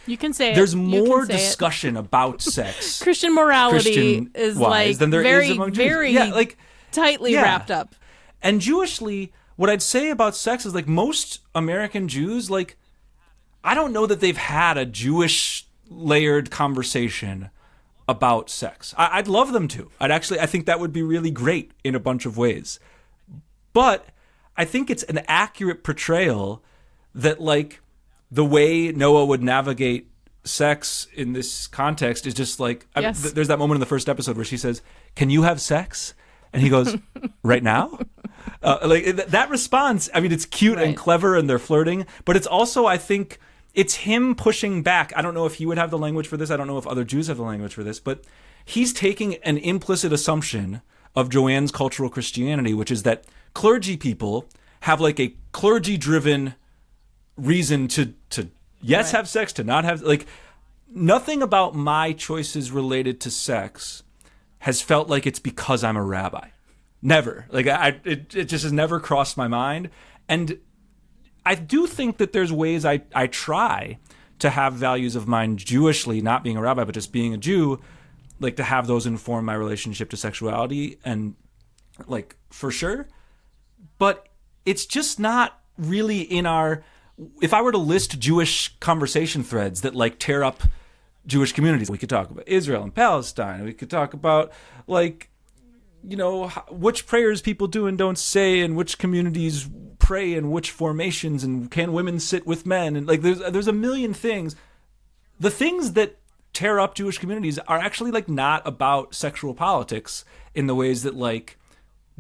you can say there's it. more discussion about sex. Christian morality is than there very, is among Jews. very tightly wrapped up. And Jewishly, what I'd say about sex is most American Jews, I don't know that they've had a Jewish layered conversation about sex. I'd love them to. I think that would be really great in a bunch of ways. But I think it's an accurate portrayal that the way Noah would navigate sex in this context is just Yes. there's that moment in the first episode where she says, "Can you have sex?" And he goes, "Right now?" That response, it's cute and clever and they're flirting, but it's also, I think, it's him pushing back. I don't know if he would have the language for this. I don't know if other Jews have the language for this, but he's taking an implicit assumption of Joanne's cultural Christianity, which is that clergy people have a clergy-driven reason to have sex, to not have, nothing about my choices related to sex has felt like it's because I'm a rabbi. Never. It just has never crossed my mind. And I do think that there's ways I try to have values of mine Jewishly, not being a rabbi, but just being a Jew, to have those inform my relationship to sexuality and for sure. But it's just not really in our, if I were to list Jewish conversation threads that tear up Jewish communities, we could talk about Israel and Palestine. We could talk about which prayers people do and don't say, and which communities pray in which formations, and can women sit with men, and there's a million things. The things that tear up Jewish communities are actually not about sexual politics in the ways that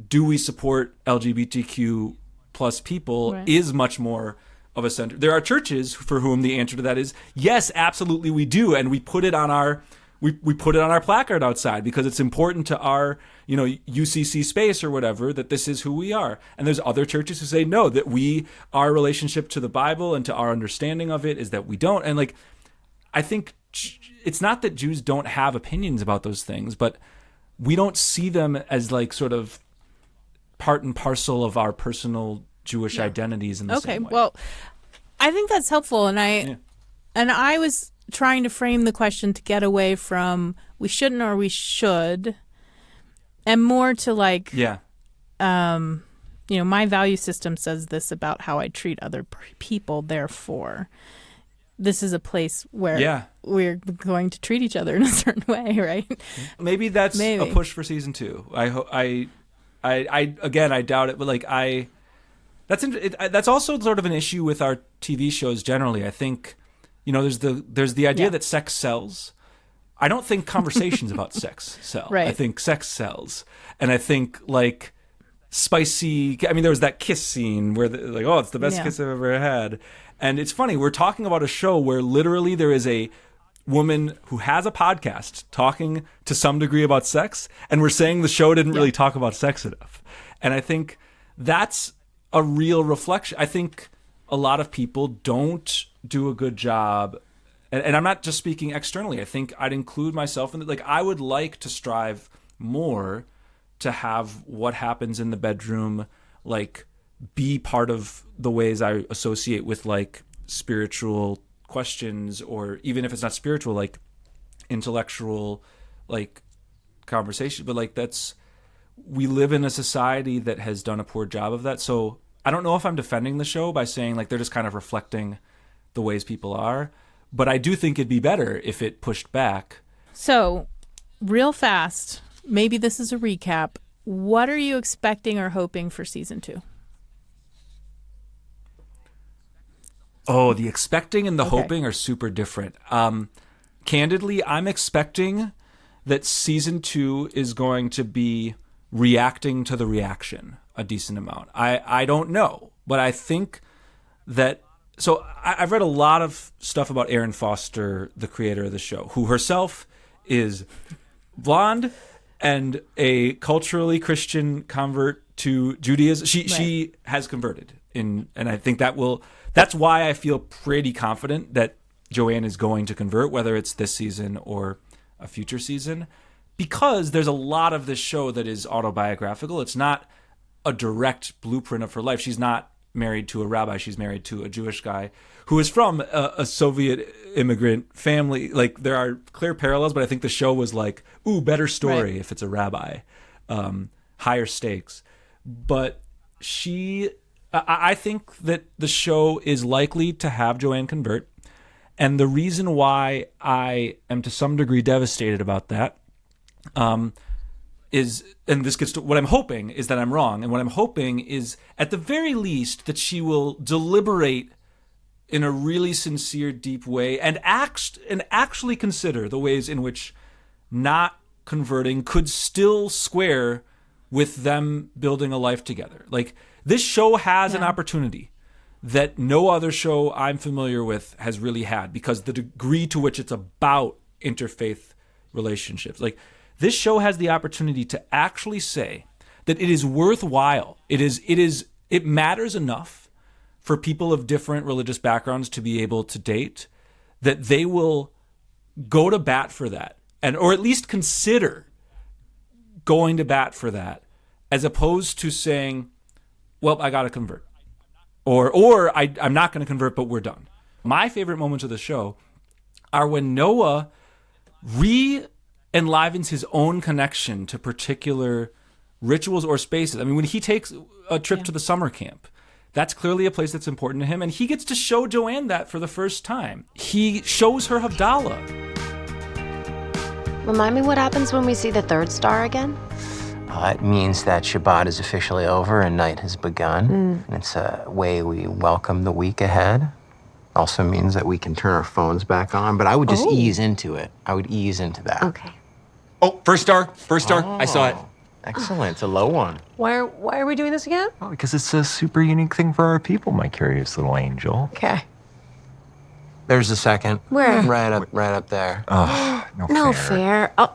do we support LGBTQ plus people is much more of a center. There are churches for whom the answer to that is yes, absolutely we do, and we put it on our we put it on our placard outside because it's important to our UCC space or whatever, that this is who we are. And there's other churches who say no, that our relationship to the Bible and to our understanding of it is that we don't. And I think it's not that Jews don't have opinions about those things, but we don't see them as sort of part and parcel of our personal Jewish identities in the same way. Okay, well, I think that's helpful, and I was trying to frame the question to get away from we shouldn't or we should, and more to my value system says this about how I treat other people, therefore this is a place where we're going to treat each other in a certain way, right? Maybe that's a push for season 2. I doubt it, but that's also sort of an issue with our TV shows generally. I think there's the idea that sex sells. I don't think conversations about sex sell. Right. I think sex sells, and I think spicy. There was that kiss scene where it's the best kiss I've ever had, and it's funny. We're talking about a show where literally there is a woman who has a podcast talking to some degree about sex, and we're saying the show didn't really talk about sex enough. And I think that's a real reflection. I think a lot of people don't do a good job, and I'm not just speaking externally. I think I'd include myself in it. I would like to strive more to have what happens in the bedroom be part of the ways I associate with spiritual questions, or even if it's not spiritual, intellectual conversation. But we live in a society that has done a poor job of that. So I don't know if I'm defending the show by saying they're just kind of reflecting the ways people are, but I do think it'd be better if it pushed back. So real fast, maybe this is a recap. What are you expecting or hoping for season 2? Oh, the expecting and the hoping are super different. Candidly, I'm expecting that season 2 is going to be reacting to the reaction a decent amount. I don't know, but I think that... So I've read a lot of stuff about Erin Foster, the creator of the show, who herself is blonde and a culturally Christian convert to Judaism. She has converted, and I think that's why I feel pretty confident that Joanne is going to convert, whether it's this season or a future season, because there's a lot of this show that is autobiographical. It's not a direct blueprint of her life. She's not married to a rabbi. She's married to a Jewish guy who is from a Soviet immigrant family. Like, there are clear parallels, but I think the show was like, ooh, better story if it's a rabbi, higher stakes. But I think that the show is likely to have Joanne convert. And the reason why I am to some degree devastated about that is, and this gets to what I'm hoping is that I'm wrong. And what I'm hoping is, at the very least, that she will deliberate in a really sincere, deep way and actually consider the ways in which not converting could still square with them building a life together. Like, this show has an opportunity that no other show I'm familiar with has really had, because the degree to which it's about interfaith relationships. Like, this show has the opportunity to actually say that it is worthwhile. It matters enough for people of different religious backgrounds to be able to date, that they will go to bat for that, or at least consider going to bat for that, as opposed to saying, well, I got to convert. Or I'm not going to convert, but we're done. My favorite moments of the show are when Noah re-enlivens his own connection to particular rituals or spaces. I mean, when he takes a trip to the summer camp, that's clearly a place that's important to him, and he gets to show Joanne that for the first time. He shows her Havdalah. Remind me what happens when we see the third star again? It means that Shabbat is officially over and night has begun. And it's a way we welcome the week ahead. Also means that we can turn our phones back on, but I would just ease into it. I would ease into that. Okay. Oh, first star. I saw it. Excellent. It's a low one. Why are we doing this again? Oh, because it's a super unique thing for our people, my curious little angel. Okay. There's the second. Where? Right up there. Oh, No fair. Oh.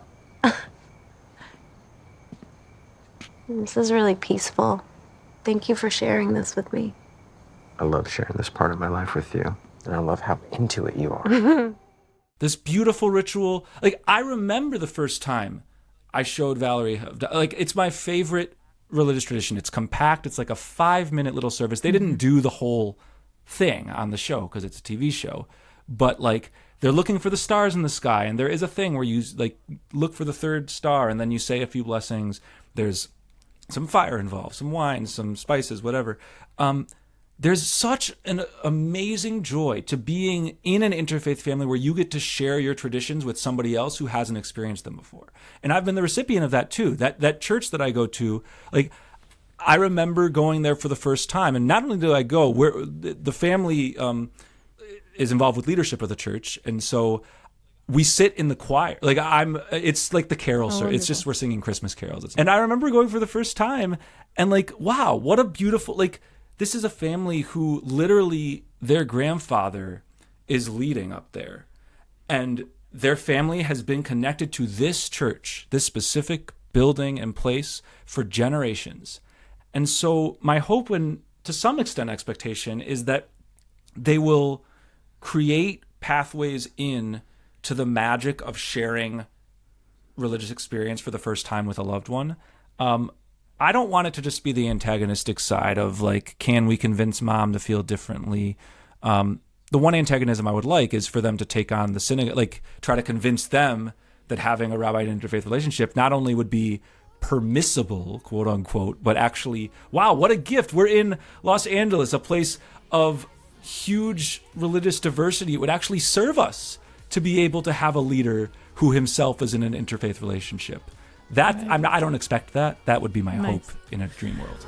This is really peaceful. Thank you for sharing this with me. I love sharing this part of my life with you, and I love how into it you are. This beautiful ritual. Like, I remember the first time I showed Valerie, like, it's my favorite religious tradition. It's compact. It's like a 5-minute little service. They didn't do the whole thing on the show because it's a TV show, but like, they're looking for the stars in the sky, and there is a thing where you like look for the third star, and then you say a few blessings. There's some fire involved, some wine, some spices, whatever. There's such an amazing joy to being in an interfaith family where you get to share your traditions with somebody else who hasn't experienced them before. And I've been the recipient of that too. That church that I go to, like, I remember going there for the first time. And not only did I go, where the family is involved with leadership of the church, and so we sit in the choir. Like, it's like the carol service. It's just, we're singing Christmas carols. And I remember going for the first time and like, wow, what a beautiful, like, this is a family who literally their grandfather is leading up there. And their family has been connected to this church, this specific building and place, for generations. And so my hope, and to some extent expectation, is that they will create pathways in to the magic of sharing religious experience for the first time with a loved one. I don't want it to just be the antagonistic side of like, can we convince mom to feel differently? The one antagonism I would like is for them to take on the synagogue, like try to convince them that having a rabbi interfaith relationship not only would be permissible, quote unquote, but actually, wow, what a gift. We're in Los Angeles, a place of huge religious diversity. It would actually serve us to be able to have a leader who himself is in an interfaith relationship. That I don't expect that. That would be my hope in a dream world.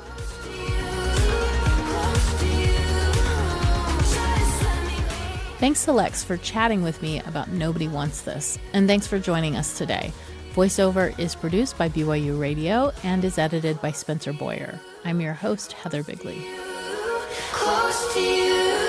Thanks to Lex for chatting with me about Nobody Wants This, and thanks for joining us today. Voiceover is produced by BYU Radio and is edited by Spencer Boyer. I'm your host, Heather Bigley. Close to you.